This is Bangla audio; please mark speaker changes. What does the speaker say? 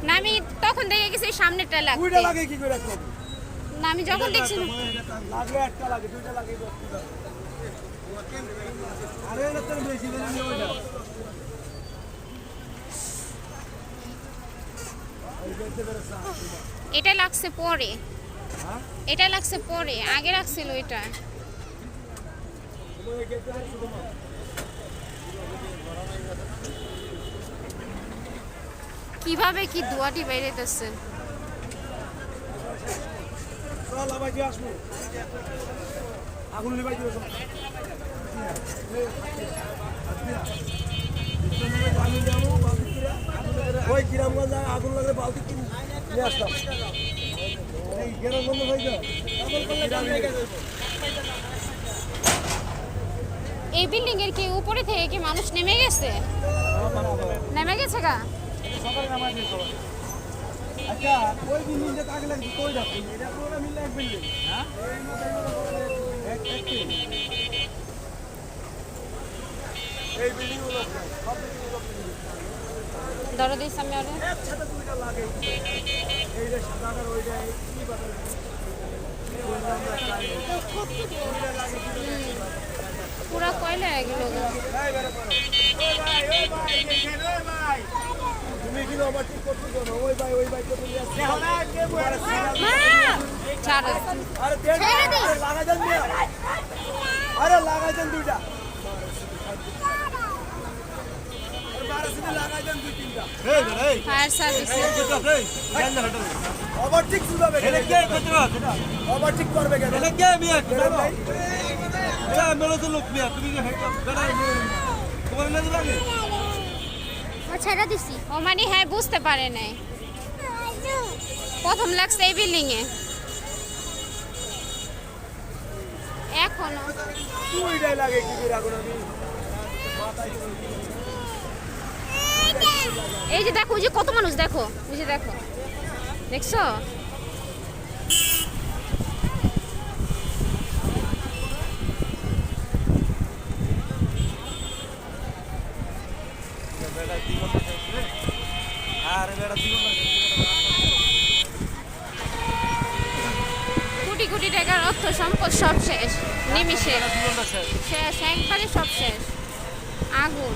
Speaker 1: না আমি তখন দেখে গেছি সামনেটা লাগবে।
Speaker 2: দুইটা লাগে কি করে রাখবো?
Speaker 1: না আমি যখন দেখছি
Speaker 2: লাগলে একটা লাগে, দুইটা লাগে, আরে এটা তো বেশি দিন নিয়ে ওইটা।
Speaker 1: এটা লাগছে পরে,
Speaker 2: হ্যাঁ
Speaker 1: এটা লাগছে পরে, আগে রাখছিল এটা। কিভাবে কি দুয়াটি বাইরেতেছে।
Speaker 2: চল আবার কি আসবো, আগুন লিবাই দিও। ওই কিরামগঞ্জ আগুন লাগলে বালতি নিয়ে আসতাম। গ্রামগঞ্জ হয়ে যাও
Speaker 1: এই বিল্ডিং এর কি উপরে থেকে কি মানুষ নেমে গেছে? নেমে গেছে গা?
Speaker 2: সকালে নামাজ দিয়ে সবাই। আচ্ছা ওই বিল্ডিংটা কাকে লাগছে? কই রাখছি এটা পুরোটা মিলে এক বিল্ডিং। হ্যাঁ এই বিল্ডিং গুলো সব বিল্ডিং গুলো
Speaker 1: দরদের সামনে আরে
Speaker 2: একসাথে দুইটা লাগে। এই যে সাদা আর ওইটা কি বাতা
Speaker 1: পুরা কয়লা এগুলো গা।
Speaker 2: তুমি কি ওভার ঠিক করছো কেন? ওই ভাই তো তুমি আসছে
Speaker 1: ছাড়ো
Speaker 2: আরে দেন লাগাই দেন মিয়া, আরে লাগাই দেন দুইটা, লাগাই দেন দুই তিনটা।
Speaker 1: ফায়ার সার্ভিস
Speaker 2: ওভারটেক শুনবে কেন? ওভারটেক করবে কেন?
Speaker 1: ছেড়ে দিছি। ও মানে হ্যাঁ বুঝতে পারে নাই, প্রথম লাগছে এই বিল্ডিং এ। এখনো
Speaker 2: দুইটাই লাগে কি করে এখন আমি
Speaker 1: এই যে দেখো, ওই যে কত মানুষ, দেখো ওই যে দেখো, দেখছো? কোটি কোটি টাকার অর্থ সম্পদ সব শেষ নিমিষে, শেষ একবারে সব শেষ। আগুন